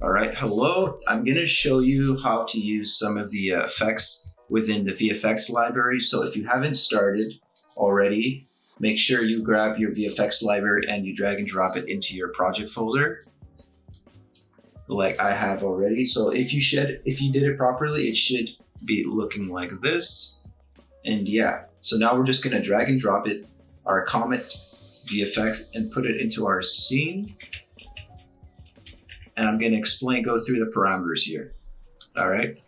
All right, hello. I'm gonna show you how to use some of the effects within the VFX library. So if you haven't started already, make sure you grab your VFX library and you drag and drop it into your project folder, like I have already. So if you did it properly, it should be looking like this. And yeah, so now we're just gonna drag and drop it, our Comet VFX, and put it into our scene. And I'm going to go through the parameters here. All right.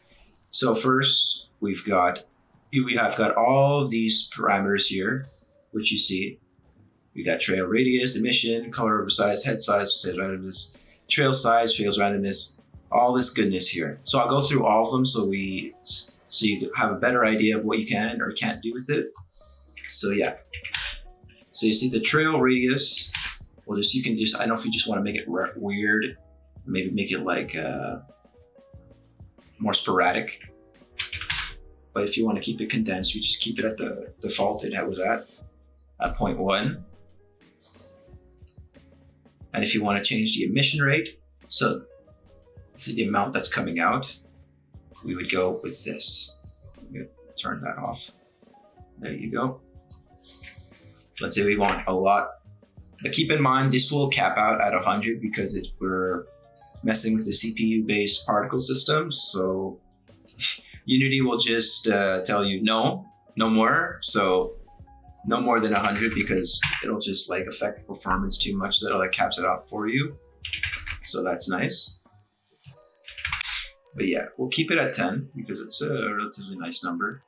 So first we have got all of these parameters here, which you see. We got trail radius, emission, color over size, head size, randomness, trail size, trails randomness, all this goodness here. So I'll go through all of them so you have a better idea of what you can or can't do with it. So yeah. So you see the trail radius. Well, I don't know if you just want to make it weird. Maybe make it like more sporadic. But if you want to keep it condensed, you just keep it at the default it was at 0.1. And if you want to change the emission rate, so to the amount that's coming out, we would go with this. I'm going to turn that off. There you go. Let's say we want a lot. But keep in mind, this will cap out at 100 because we're messing with the CPU-based particle system. So Unity will just tell you no more. So no more than 100 because it'll just like affect performance too much, so it caps it out for you. So that's nice. But yeah, we'll keep it at 10 because it's a relatively nice number.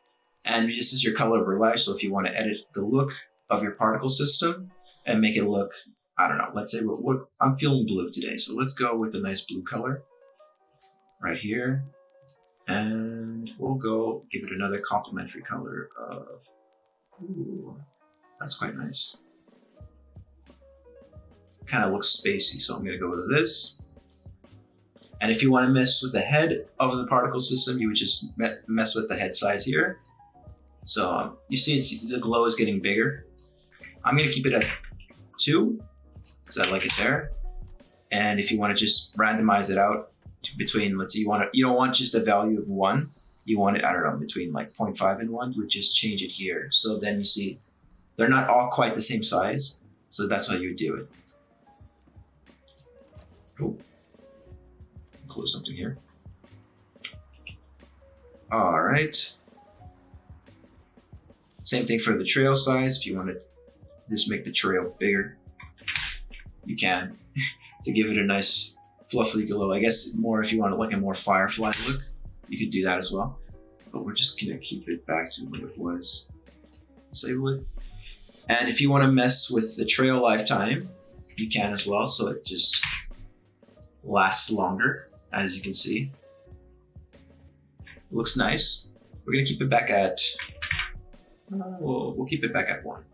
And this is your color over life. So if you want to edit the look of your particle system and make it look, I don't know, let's say I'm feeling blue today. So let's go with a nice blue color right here. And we'll go give it another complementary color of, ooh, that's quite nice. Kind of looks spacey, so I'm gonna go with this. And if you want to mess with the head of the particle system, you would just mess with the head size here. So you see the glow is getting bigger. I'm gonna keep it at 2 because I like it there. And if you want to just randomize it out between, let's say you don't want just a value of 1, you want it, I don't know, between like 0.5 and 1, you would just change it here. So then you see they're not all quite the same size. So that's how you would do it. Cool. Close something here. All right. Same thing for the trail size. If you want to just make the trail bigger, you can to give it a nice fluffy glow. I guess more if you want like a more firefly look, you could do that as well. But we're just gonna keep it back to what it was. Disable it. And if you want to mess with the trail lifetime, you can as well. So it just lasts longer, as you can see. It looks nice. We're gonna keep it back at, we'll keep it back at 1.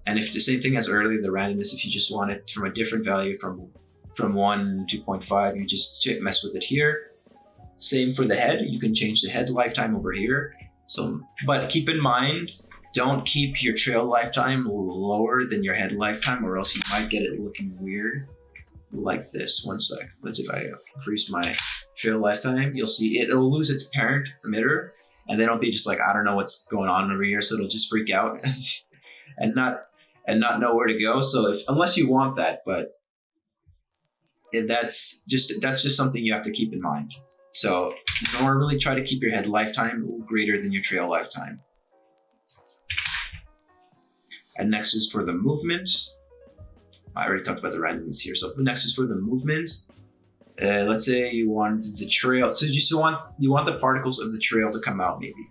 And if the same thing as earlier, the randomness, if you just want it from a different value from 1 to 0.5, you just mess with it here. Same for the head, you can change the head lifetime over here. So, but keep in mind, don't keep your trail lifetime lower than your head lifetime, or else you might get it looking weird like this. One sec. Let's see if I increase my trail lifetime, you'll see it'll lose its parent emitter, and then it'll be just like, I don't know what's going on over here, so it'll just freak out and not know where to go. So unless you want that, but that's just something you have to keep in mind. So you normally try to keep your head lifetime greater than your trail lifetime. And next is for the movement. I already talked about the randomness here. So next is for the movement. Let's say you want the trail. So you want the particles of the trail to come out maybe.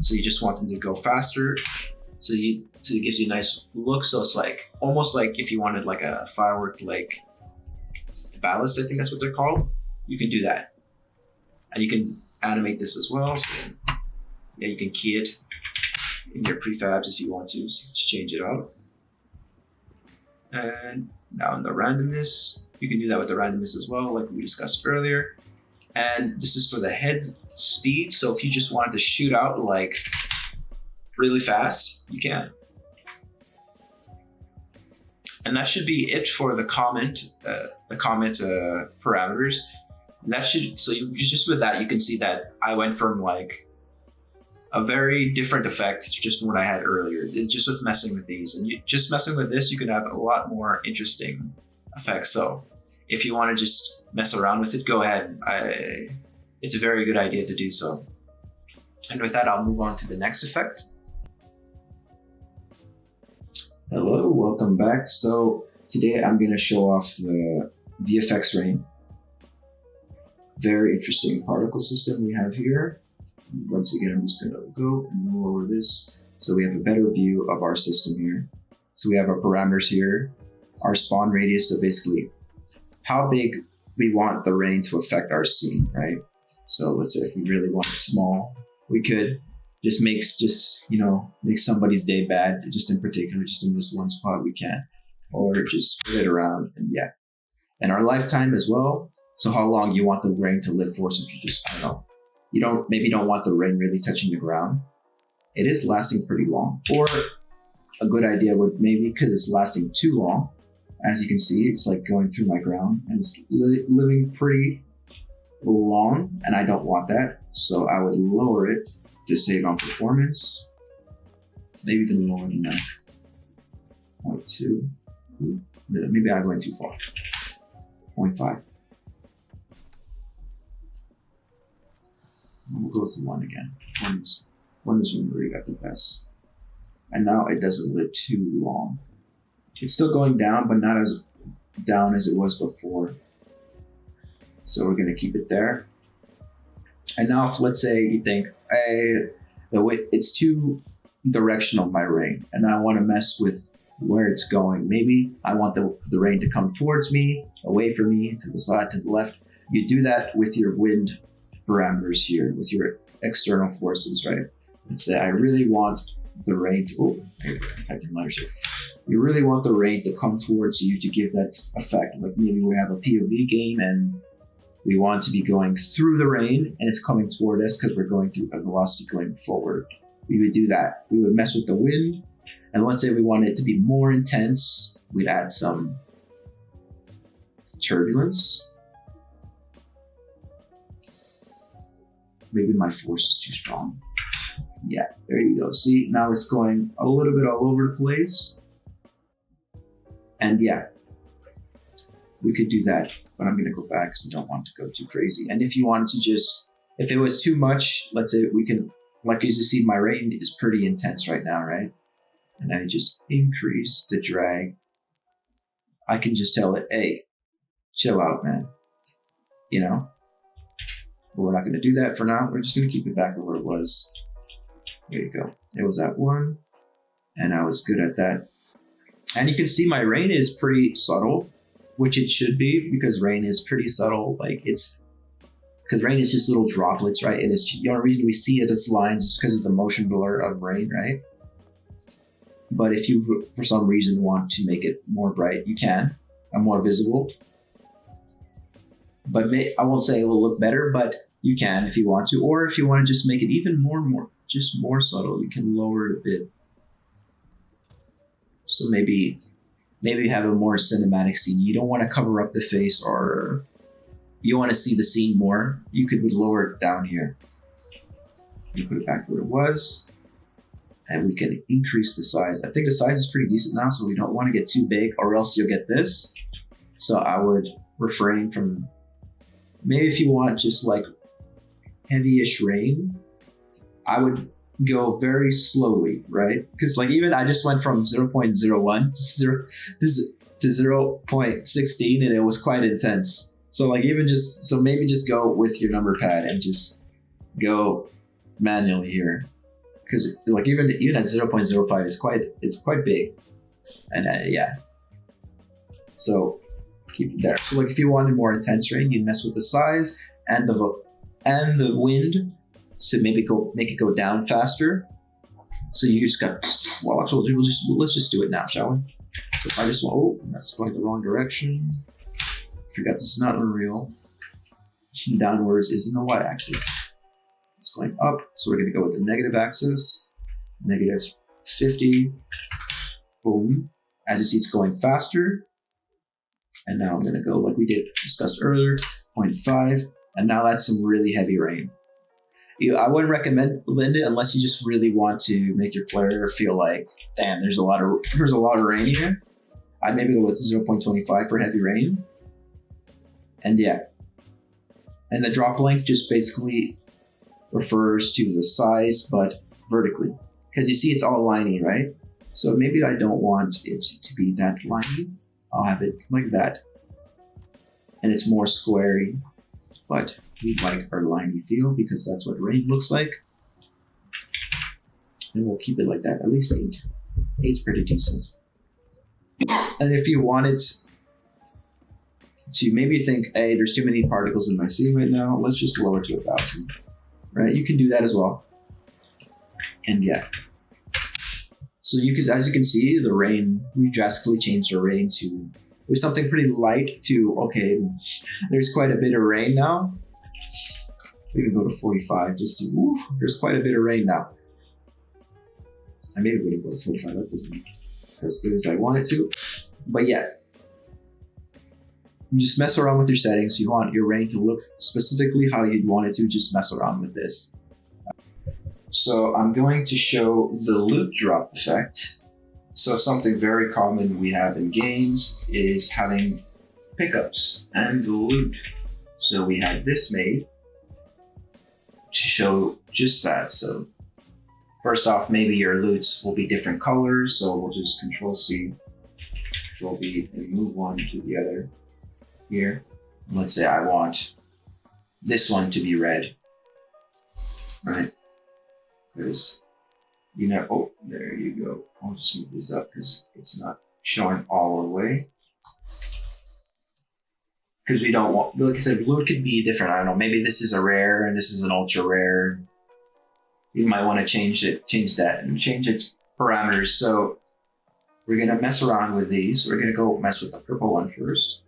So you just want them to go faster. So it gives you a nice look. So it's like almost like if you wanted like a firework like ballast, I think that's what they're called. You can do that. And you can animate this as well. So yeah, you can key it in your prefabs if you want to. So just change it out. And now in the randomness, you can do that with the randomness as well, like we discussed earlier. And this is for the head speed. So if you just wanted to shoot out like really fast, you can. And that should be it for the comment parameters. That should, so you just with that, you can see that I went from like a very different effect just from what I had earlier. It's just with messing with these, and just messing with this, you can have a lot more interesting effects. So if you want to just mess around with it, go ahead. It's a very good idea to do so. And with that, I'll move on to the next effect. Hello, welcome back. So today I'm going to show off the VFX rain. Very interesting particle system we have here. Once again, I'm just going to go and lower this so we have a better view of our system here. So we have our parameters here, our spawn radius, so basically how big we want the rain to affect our scene, right? So let's say if we really want it small, we could just make somebody's day bad, just in particular, just in this one spot we can, or just spread it around, and yeah. And our lifetime as well. So how long you want the rain to live for? So if you just, I don't know, you don't want the rain really touching the ground. It is lasting pretty long. Or a good idea would maybe, because it's lasting too long, as you can see, it's like going through my ground and it's living pretty long, and I don't want that. So I would lower it to save on performance. Maybe even lower than that. 0.2. Maybe I went too far. 0.5. We'll go to 1 again. One is when we got the best. And now it doesn't live too long. It's still going down, but not as down as it was before. So we're going to keep it there. And now if, let's say you think, hey, it's too directional, my rain, and I want to mess with where it's going. Maybe I want the rain to come towards me, away from me, to the side, to the left. You do that with your wind parameters here, with your external forces, right? And say, I really want the rain to, you really want the rain to come towards you to give that effect. Like maybe we have a POV game and we want to be going through the rain and it's coming toward us because we're going through a velocity going forward. We would do that. We would mess with the wind. And let's say we want it to be more intense, we'd add some turbulence. Maybe my force is too strong. Yeah, there you go. See, now it's going a little bit all over the place. And yeah, we could do that, but I'm gonna go back because I don't want to go too crazy. And if you wanted to just, if it was too much, let's say we can, like as you see, my rain is pretty intense right now, right? And I just increase the drag. I can just tell it, hey, chill out, man. You know? But we're not gonna do that for now. We're just gonna keep it back where it was. There you go. It was at 1, and I was good at that. And you can see my rain is pretty subtle, which it should be because rain is pretty subtle. Like because rain is just little droplets, right? And it's the only reason we see it as lines is because of the motion blur of rain, right? But if you, for some reason, want to make it more bright, you can, and more visible. But I won't say it will look better, but you can if you want to. Or if you want to just make it even more subtle, you can lower it a bit. So maybe have a more cinematic scene. You don't want to cover up the face, or you want to see the scene more. You could lower it down here. You put it back where it was, and we can increase the size. I think the size is pretty decent now, so we don't want to get too big, or else you'll get this. So I would refrain from, maybe if you want just like heavy-ish rain, I would go very slowly, right? Because like even I just went from 0.01 to 0.16 and it was quite intense. So like maybe just go with your number pad and just go manually here. Because like even at 0.05 it's quite big. And yeah. So keep it there. So like if you wanted more intense rain, you'd mess with the size and the wind. So maybe make it go down faster. So you just got, well, I told you, let's just do it now, shall we? So if I just want, oh, that's going the wrong direction. Forgot this is not Unreal. Downwards is in the y-axis. It's going up, so we're gonna go with the negative axis. -50, boom. As you see, it's going faster. And now I'm going to go like we did discussed earlier, 0.5. And now that's some really heavy rain. I wouldn't recommend it unless you just really want to make your player feel like, damn, there's a lot of rain here. I'd maybe go with 0.25 for heavy rain. And yeah. And the drop length just basically refers to the size, but vertically. Because you see it's all liney, right? So maybe I don't want it to be that liney. I'll have it like that. And it's more squarey, but we like our liney feel because that's what rain looks like. And we'll keep it like that, at least 8. 8's pretty decent. And if you wanted to maybe think, hey, there's too many particles in my scene right now, let's just lower it to 1,000, right? You can do that as well. And yeah. So as you can see, the rain, we drastically changed the rain to something pretty light to, okay, there's quite a bit of rain now. We can go to 45 just to, there's quite a bit of rain now. I maybe wouldn't go to 45, that doesn't look as good as I want it to. But yeah, you just mess around with your settings. You want your rain to look specifically how you'd want it to, just mess around with this. So I'm going to show the loot drop effect. So something very common we have in games is having pickups and loot. So we had this made to show just that. So first off, maybe your loots will be different colors. So we'll just Control-C, Control-V, and move one to the other here. And let's say I want this one to be red, right? Because, you know, oh, there you go. I'll just move this up because it's not showing all the way. Because we don't want, like I said, blue could be different. I don't know, maybe this is a rare and this is an ultra rare. You might want to change that and change its parameters. So we're going to mess around with these. We're going to go mess with the purple one first.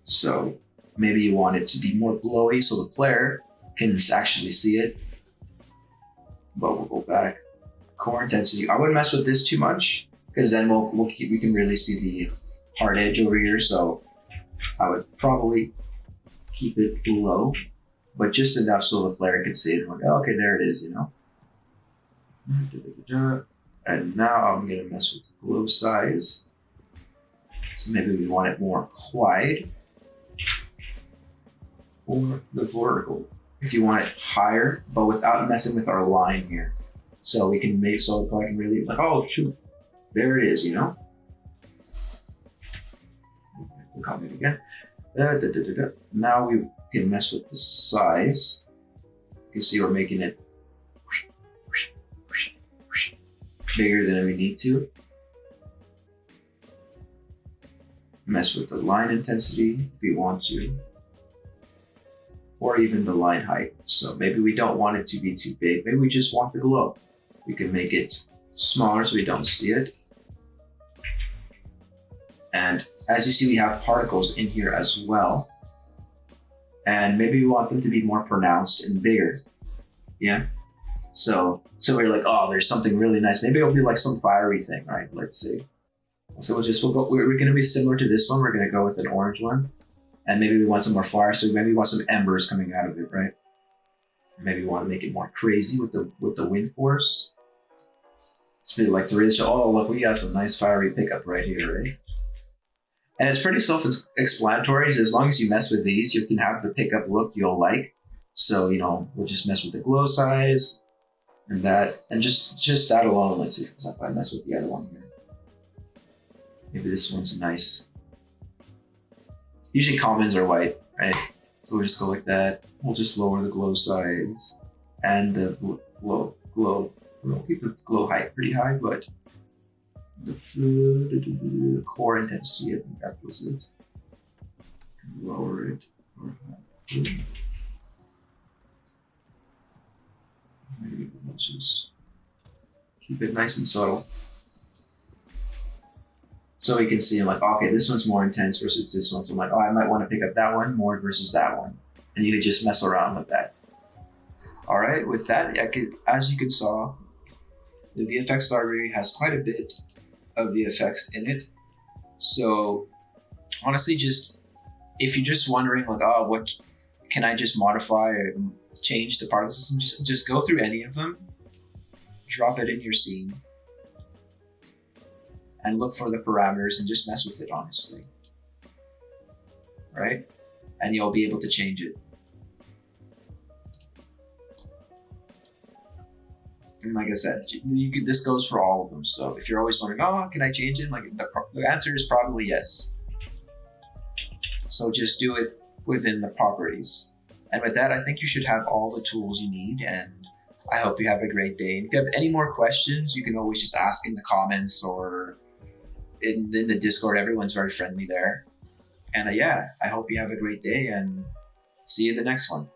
So maybe you want it to be more glowy so the player can actually see it. But we'll go back. Core intensity. I wouldn't mess with this too much because then we can really see the hard edge over here. So I would probably keep it low, but just enough so the player can see it. Like, oh, okay, there it is, you know. And now I'm gonna mess with the glow size. So maybe we want it more wide or the vertical. If you want it higher, but without messing with our line here. So we can make so I can really like, oh shoot, there it is, you know? We'll copy it again. Now we can mess with the size. You can see we're making it bigger than we need to. Mess with the line intensity if we want to. Or even the line height. So maybe we don't want it to be too big. Maybe we just want the glow. We can make it smaller so we don't see it. And as you see, we have particles in here as well. And maybe we want them to be more pronounced and bigger. Yeah. So we're like, oh, there's something really nice. Maybe it'll be like some fiery thing, right? Let's see. So we're going to be similar to this one. We're going to go with an orange one. And maybe we want some more fire, so maybe we want some embers coming out of it, right? Maybe we want to make it more crazy with the wind force. It's really like the really show, oh look, we got some nice fiery pickup right here, right? And it's pretty self-explanatory. As long as you mess with these, you can have the pickup look you'll like. So, you know, we'll just mess with the glow size and that, and just that alone. Let's see if I mess with the other one here. Maybe this one's nice. Usually commons are white, right? So we'll just go like that. We'll just lower the glow size and the glow. We'll keep the glow height pretty high, but the core intensity, I think that was it. Lower it. Maybe we'll just keep it nice and subtle. So we can see, like, okay, this one's more intense versus this one. So I'm like, oh, I might want to pick up that one more versus that one. And you could just mess around with that. All right, with that, as you can saw, The VFX library has quite a bit of VFX in it. So honestly, just if you're just wondering like, oh, what can I just modify or change the particle system, just go through any of them, drop it in your scene, and look for the parameters and just mess with it, honestly. Right? And you'll be able to change it. And like I said, this goes for all of them. So if you're always wondering, oh, can I change it? Like the answer is probably yes. So just do it within the properties. And with that, I think you should have all the tools you need. And I hope you have a great day. And if you have any more questions, you can always just ask in the comments or in the Discord. Everyone's very friendly there. And yeah, I hope you have a great day and see you in the next one.